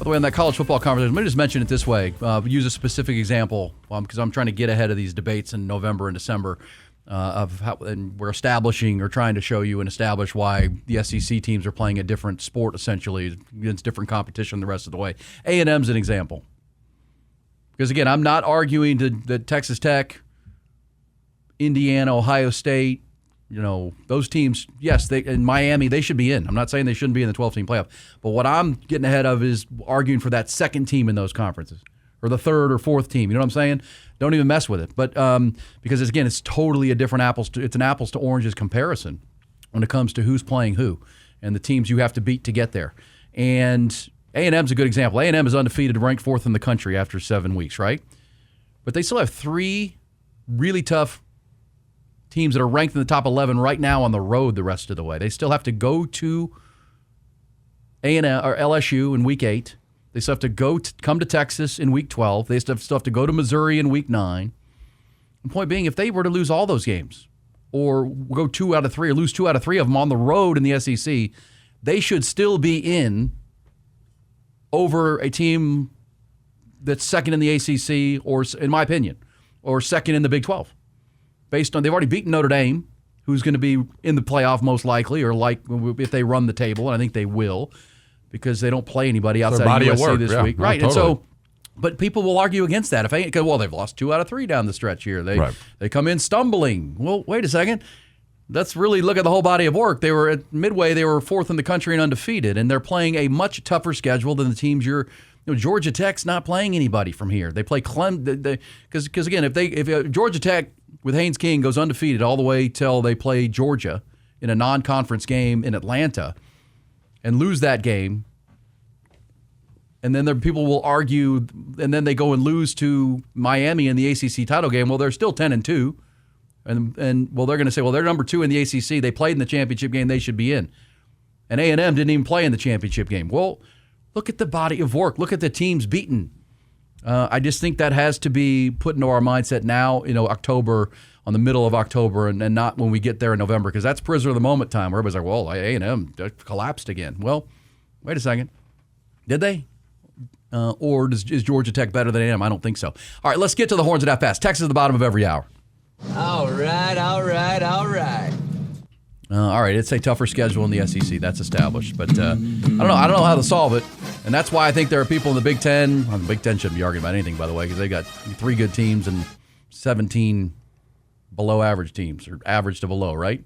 By the way, on that college football conversation, let me just mention it this way. Use a specific example because I'm trying to get ahead of these debates in November and December of how and we're establishing or trying to show you and establish why the SEC teams are playing a different sport, essentially, against different competition the rest of the way. A&M's an example. Because, again, I'm not arguing that Texas Tech, Indiana, Ohio State, those teams, yes, in Miami, they should be in. I'm not saying they shouldn't be in the 12-team playoff. But what I'm getting ahead of is arguing for that second team in those conferences or the third or fourth team. You know what I'm saying? Don't even mess with it. But because, again, it's totally a different it's an apples to oranges comparison when it comes to who's playing who and the teams you have to beat to get there. And A&M's a good example. A&M is undefeated, ranked 4th in the country after 7 weeks, right? But they still have 3 really tough teams that are ranked in the top 11 right now on the road the rest of the way. They still have to go to A&M or LSU in week 8. They still have to come to Texas in week 12. They still have to go to Missouri in week 9. The point being, if they were to lose all those games or go 2 out of 3 or lose 2 out of 3 of them on the road in the SEC, they should still be in over a team that's second in the ACC or, in my opinion, or second in the Big 12. Based on they've already beaten Notre Dame, who's going to be in the playoff most likely, or like if they run the table, and I think they will, because they don't play anybody outside of USC this week, right? No, totally. And so, but people will argue against that because they've lost 2 out of 3 down the stretch here. They come in stumbling. Well, wait a second. Let's really look at the whole body of work. They were at Midway. They were 4th in the country and undefeated, and they're playing a much tougher schedule than the teams Georgia Tech's not playing anybody from here. They play Clemson because again, if Georgia Tech with Haynes King goes undefeated all the way till they play Georgia in a non-conference game in Atlanta and lose that game, and then people will argue, and then they go and lose to Miami in the ACC title game. Well, they're still 10-2, and they're going to say, well, they're number 2 in the ACC. They played in the championship game. They should be in. And A&M didn't even play in the championship game. Well, look at the body of work. Look at the teams beaten. I just think that has to be put into our mindset now, October, on the middle of October, and not when we get there in November, because that's prisoner of the moment time where everybody's like, well, A&M collapsed again. Well, wait a second. Did they? Or is Georgia Tech better than A&M? I don't think so. All right, let's get to the Horns at Half Past. Texas at the bottom of every hour. All right. All right, it's a tougher schedule in the SEC. That's established. But I don't know how to solve it. And that's why I think there are people in the Big Ten. Well, the Big Ten shouldn't be arguing about anything, by the way, because they got 3 good teams and 17 below average teams, or average to below, right?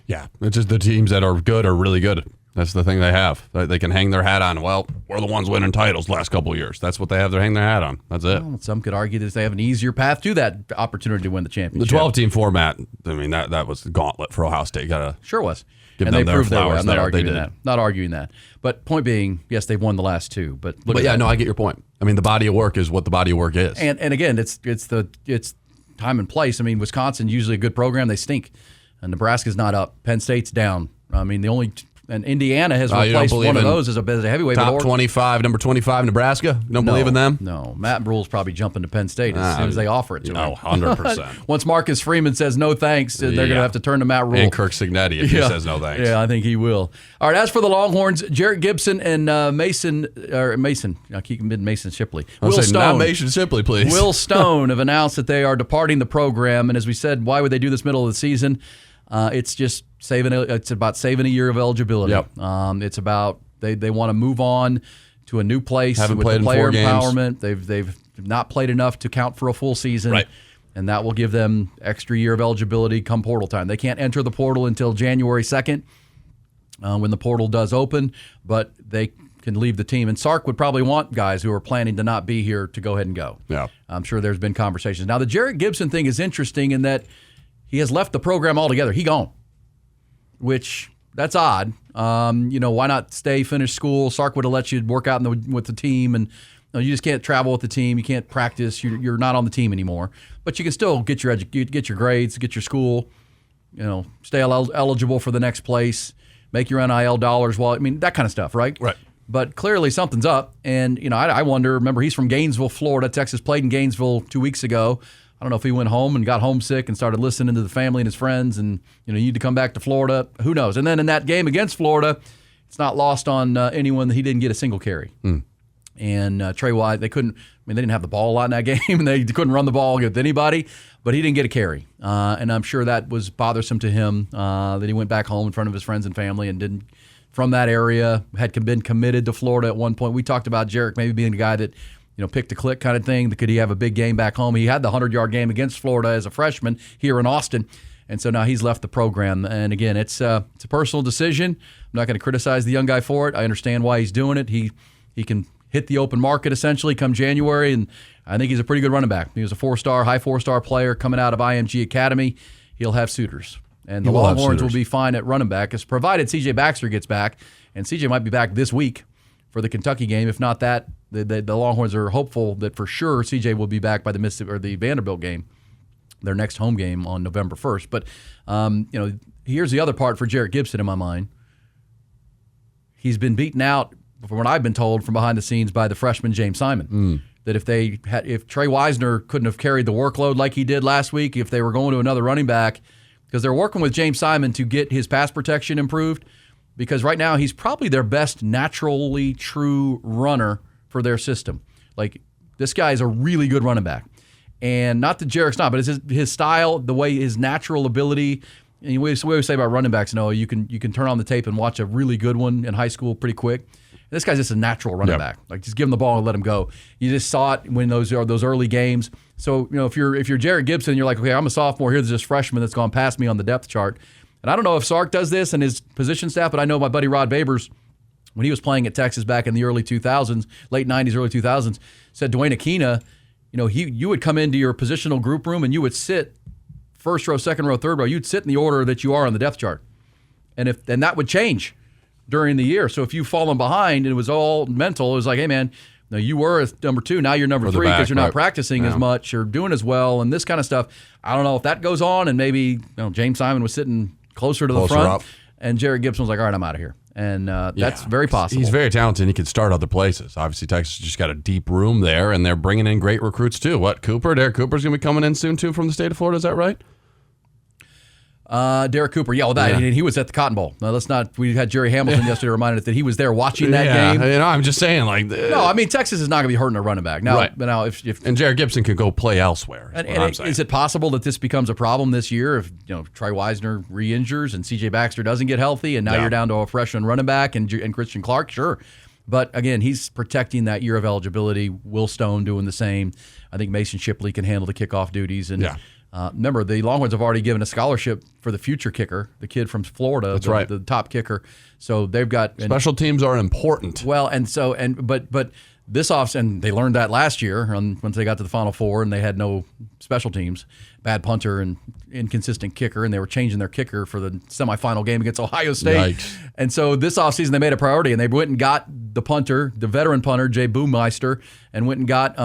Yeah, it's just the teams that are good are really good. That's the thing they have. They can hang their hat on. Well, we're the ones winning titles the last couple of years. That's what they have to hang their hat on. That's it. Well, some could argue that they have an easier path to that opportunity to win the championship. The 12-team format, I mean, that was the gauntlet for Ohio State. Sure was. Give and them they their proved their way. flowers I'm not there. arguing that. Not arguing that. But point being, yes, they've won the last 2. But yeah, no, I get your point. I mean, the body of work is what the body of work is. And again, it's time and place. I mean, Wisconsin's usually a good program. They stink. And Nebraska's not up. Penn State's down. I mean, and Indiana has replaced one of those as a heavyweight. Top 25, number 25, Nebraska. Don't believe in them? No. Matt Rule's probably jumping to Penn State as soon as they offer it to him. No, 100%. Once Marcus Freeman says no thanks, they're going to have to turn to Matt Rule. And Kirk Cignetti if he says no thanks. Yeah, I think he will. All right, as for the Longhorns, Jarrett Gibson and Mason, I keep committing Mason Shipley. Will Stone. Not Mason Shipley, please. Will Stone have announced that they are departing the program. And as we said, why would they do this middle of the season? It's just it's about saving a year of eligibility. Yep. It's about they want to move on to a new place Haven't with played the player in 4 empowerment. They've not played enough to count for a full season. Right. And that will give them extra year of eligibility come portal time. They can't enter the portal until January 2nd when the portal does open, but they can leave the team. And Sark would probably want guys who are planning to not be here to go ahead and go. Yeah. I'm sure there's been conversations. Now, the Jarrett Gibson thing is interesting in that he has left the program altogether. He gone, which that's odd. Why not stay, finish school? Sark would have let you work out with the team, and you just can't travel with the team. You can't practice. You're not on the team anymore. But you can still get your grades, get your school. Stay eligible for the next place, make your NIL dollars. That kind of stuff, right? Right. But clearly something's up, and I wonder. Remember, he's from Gainesville, Florida. Texas played in Gainesville 2 weeks ago. I don't know if he went home and got homesick and started listening to the family and his friends and, you need to come back to Florida. Who knows? And then in that game against Florida, it's not lost on anyone that he didn't get a single carry. And Trey Wise, they didn't have the ball a lot in that game, and they couldn't run the ball with anybody, but he didn't get a carry. And I'm sure that was bothersome to him, that he went back home in front of his friends and family and didn't, from that area, had been committed to Florida at one point. We talked about Jarek maybe being the guy that, pick to click kind of thing. Could he have a big game back home? He had the 100-yard game against Florida as a freshman here in Austin, and so now he's left the program. And again, it's a personal decision. I'm not going to criticize the young guy for it. I understand why he's doing it. He can hit the open market essentially come January, and I think he's a pretty good running back. He was a high four-star player coming out of IMG Academy. He'll have suitors. And the Longhorns will be fine at running back, as provided C.J. Baxter gets back, and C.J. might be back this week for the Kentucky game. If not that, the Longhorns are hopeful that for sure C.J. will be back by the Vanderbilt game, their next home game on November 1st. But here's the other part for Jarek Gibson in my mind. He's been beaten out, from what I've been told, from behind the scenes by the freshman James Simon. That if Trey Wisner couldn't have carried the workload like he did last week, if they were going to another running back, because they're working with James Simon to get his pass protection improved, because right now he's probably their best naturally true runner for their system. Like, this guy is a really good running back. And not that Jarek's not, but it's his style, the way his natural ability. And we always say about running backs, Noah, you can turn on the tape and watch a really good one in high school pretty quick. This guy's just a natural running back. Like, just give him the ball and let him go. You just saw it when those early games. So, if you're Jarek Gibson, you're like, okay, I'm a sophomore. Here's this freshman that's gone past me on the depth chart. And I don't know if Sark does this and his position staff, but I know my buddy Rod Babers, when he was playing at Texas back in the early 2000s, late 90s, early 2000s, said Dwayne Aquina, you would come into your positional group room and you would sit first row, second row, third row. You'd sit in the order that you are on the depth chart. And that would change during the year. So if you've fallen behind and it was all mental, it was like, hey, man, now you were number 2, now you're number 3 because you're not practicing as much or doing as well and this kind of stuff. I don't know if that goes on, and maybe James Simon was sitting closer to the front up, and Jarek Gibson was like, all right, I'm out of here. And that's very possible. He's very talented, and he can start other places. Obviously, Texas just got a deep room there, and they're bringing in great recruits too. Derek Cooper's going to be coming in soon too from the state of Florida, is that right? Derek Cooper, he was at the Cotton Bowl. Now, we had Jerry Hamilton yesterday reminded us that he was there watching that game. I'm just saying, Texas is not going to be hurting a running back. Now, right. But now if and Jarek Gibson can go play elsewhere. Is it possible that this becomes a problem this year if Trey Wisner re-injures and C.J. Baxter doesn't get healthy, and now you're down to a freshman running back and Christian Clark? Sure. But again, he's protecting that year of eligibility. Will Stone doing the same. I think Mason Shipley can handle the kickoff duties. And remember, the Longhorns have already given a scholarship for the future kicker, the kid from Florida, the top kicker. So they've got special teams are important. Well, but this offseason, they learned that last year once they got to the Final Four and they had no special teams, bad punter and inconsistent kicker, and they were changing their kicker for the semifinal game against Ohio State. Yikes. And so this offseason they made a priority, and they went and got the punter, the veteran punter, Jay Boomeister, and went and got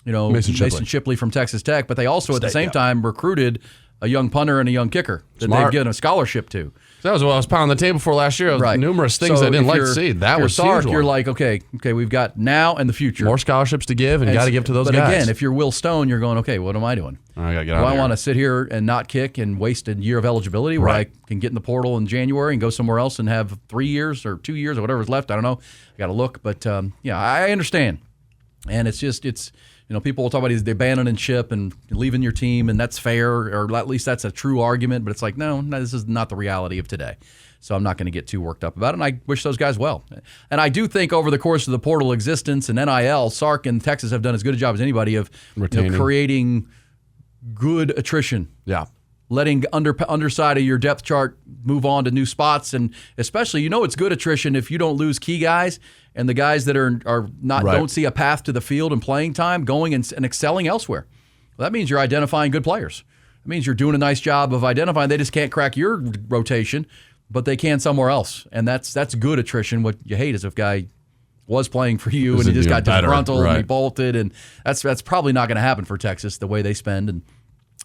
Mason Shipley from Texas Tech, but they also at the same time recruited a young punter and a young kicker that they've given a scholarship to. So that was what I was pounding the table for last year. Right. Numerous things I didn't like to see. That was Sark, huge. You're like, okay, we've got now and the future. More scholarships to give, and you got to give to those guys. But again, if you're Will Stone, you're going, okay, what am I doing? I gotta get Do I want to sit here and not kick and waste a year of eligibility where I can get in the portal in January and go somewhere else and have 3 years or 2 years or whatever's left? I don't know. I got to look. But, I understand. And it's people will talk about the abandoning ship and leaving your team, and that's fair, or at least that's a true argument. But it's like, no, this is not the reality of today. So I'm not going to get too worked up about it, and I wish those guys well. And I do think over the course of the portal existence and NIL, Sark and Texas have done as good a job as anybody of creating good attrition. Yeah. Letting underside of your depth chart move on to new spots, and especially, it's good attrition if you don't lose key guys and the guys that are not don't see a path to the field and playing time going and excelling elsewhere. Well, that means you're identifying good players. It means you're doing a nice job of identifying. They just can't crack your rotation, but they can somewhere else, and that's good attrition. What you hate is if a guy was playing for you and he just got disgruntled and he bolted, and that's probably not going to happen for Texas the way they spend and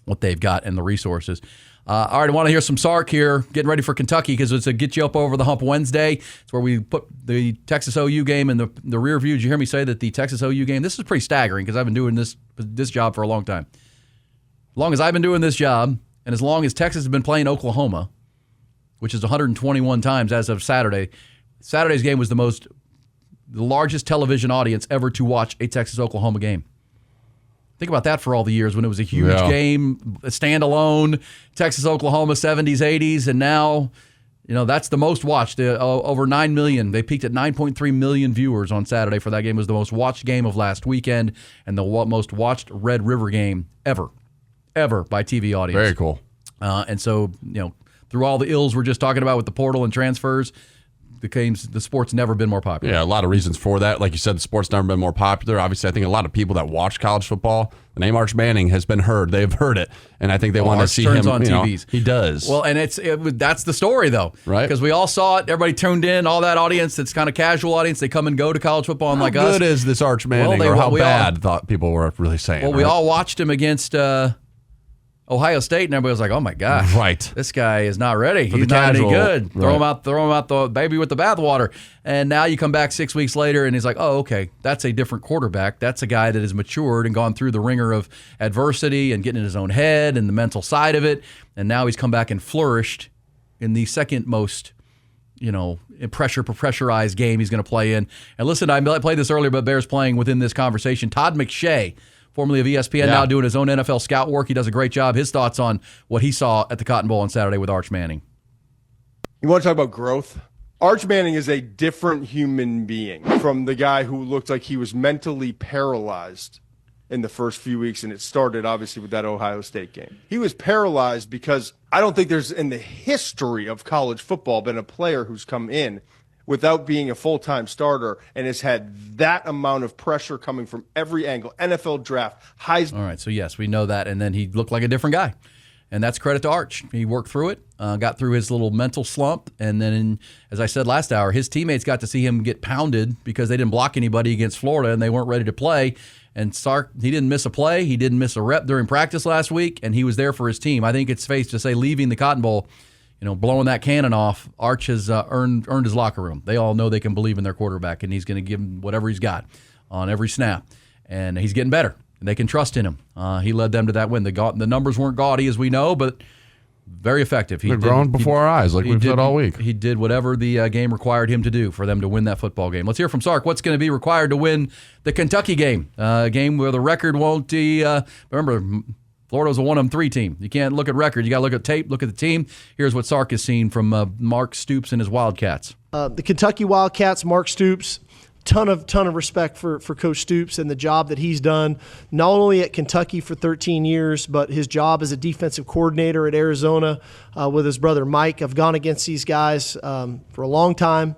what they've got and the resources. All right, I want to hear some Sark here, getting ready for Kentucky because it's a get you up over the hump Wednesday. It's where we put the Texas OU game in the rear view. Did you hear me say that the Texas OU game, this is pretty staggering because I've been doing this job for a long time. As long as I've been doing this job, and as long as Texas has been playing Oklahoma, which is 121 times as of Saturday, Saturday's game was the most the largest television audience ever to watch a Texas-Oklahoma game. Think about that for all the years when it was a huge game, a standalone, Texas-Oklahoma 70s, 80s, and now, that's the most watched, over 9 million. They peaked at 9.3 million viewers on Saturday for that game. It was the most watched game of last weekend and the most watched Red River game ever by TV audience. Very cool. And so, through all the ills we're just talking about with the portal and transfers, the sport's never been more popular. Yeah, a lot of reasons for that. Like you said, the sport's never been more popular. Obviously, I think a lot of people that watch college football, the name Arch Manning has been heard. They've heard it, and I think they want to see him on TVs. He does. Well, and that's the story, though. Right. Because we all saw it. Everybody tuned in. All that audience that's kind of casual audience, they come and go to college football and like us. How good is this Arch Manning, or how bad thought people were really saying? Well, we all watched him against Ohio State, and everybody was like, "Oh my gosh, right? This guy is not ready. He's not any good. Throw him out the baby with the bathwater." And now you come back 6 weeks later, and he's like, "Oh, okay, that's a different quarterback. That's a guy that has matured and gone through the ringer of adversity and getting in his own head and the mental side of it. And now he's come back and flourished in the second most, pressurized game he's going to play in." And listen, I played this earlier, but Bears playing within this conversation. Todd McShay, formerly of ESPN, now doing his own NFL scout work. He does a great job. His thoughts on what he saw at the Cotton Bowl on Saturday with Arch Manning. You want to talk about growth? Arch Manning is a different human being from the guy who looked like he was mentally paralyzed in the first few weeks, and it started, obviously, with that Ohio State game. He was paralyzed because I don't think there's, in the history of college football, been a player who's come in without being a full-time starter and has had that amount of pressure coming from every angle. NFL draft, Heisman. All right, so yes, we know that. And then he looked like a different guy. And that's credit to Arch. He worked through it, got through his little mental slump. And then, as I said last hour, his teammates got to see him get pounded because they didn't block anybody against Florida and they weren't ready to play. And Sark, he didn't miss a play. He didn't miss a rep during practice last week, and he was there for his team. I think it's safe to say leaving the Cotton Bowl, blowing that cannon off, Arch has earned his locker room. They all know they can believe in their quarterback, and he's going to give him whatever he's got on every snap. And he's getting better, and they can trust in him. He led them to that win. The numbers weren't gaudy, as we know, but very effective. They're growing before our eyes, like we've said all week. He did whatever the game required him to do for them to win that football game. Let's hear from Sark. What's going to be required to win the Kentucky game? A game where the record won't be remember, Florida was a 1-3 team. You can't look at record. You got to look at tape, look at the team. Here's what Sark has seen from Mark Stoops and his Wildcats. The Kentucky Wildcats, Mark Stoops, ton of respect for Coach Stoops and the job that he's done, not only at Kentucky for 13 years, but his job as a defensive coordinator at Arizona with his brother Mike. I've gone against these guys for a long time.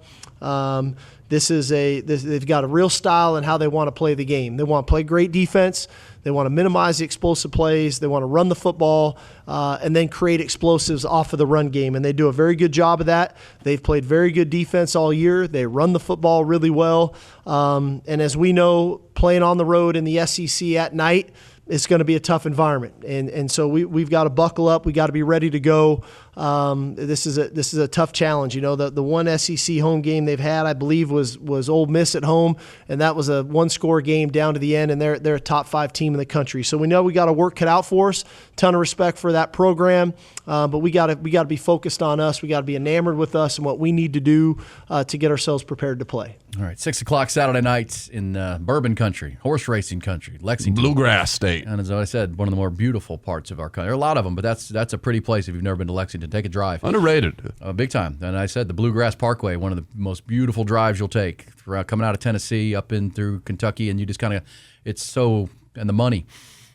They've got a real style in how they want to play the game. They want to play great defense. They want to minimize the explosive plays. They want to run the football and then create explosives off of the run game. And they do a very good job of that. They've played very good defense all year. They run the football really well. And as we know, playing on the road in the SEC at night, it's going to be a tough environment. And so we've got to buckle up. We got to be ready to go. This is a tough challenge. The one SEC home game they've had, I believe, was Ole Miss at home, and that was a one-score game down to the end, and they're a top 5 team in the country. So we know we got to work cut out for us. Ton of respect for that program, but we got to be focused on us. We got to be enamored with us and what we need to do to get ourselves prepared to play. All right, 6 o'clock Saturday night in bourbon country, horse racing country, Lexington. Bluegrass State. And as I said, one of the more beautiful parts of our country. There are a lot of them, but that's a pretty place if you've never been to Lexington. Take a drive. Underrated. Big time. And I said the Bluegrass Parkway, one of the most beautiful drives you'll take coming out of Tennessee up in through Kentucky, and you just kind of, it's so, and the money.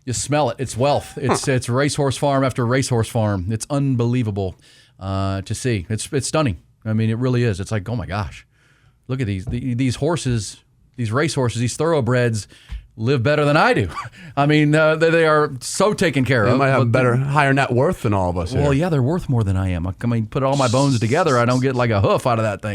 You smell it. It's wealth. It's racehorse farm after racehorse farm. It's unbelievable to see. It's stunning. I mean, it really is. It's like, oh my gosh, look at these horses, these racehorses, these thoroughbreds live better than I do. I mean, they are so taken care of. They might have higher net worth than all of us. Well, here. Yeah, they're worth more than I am. I mean, put all my bones together, I don't get like a hoof out of that thing.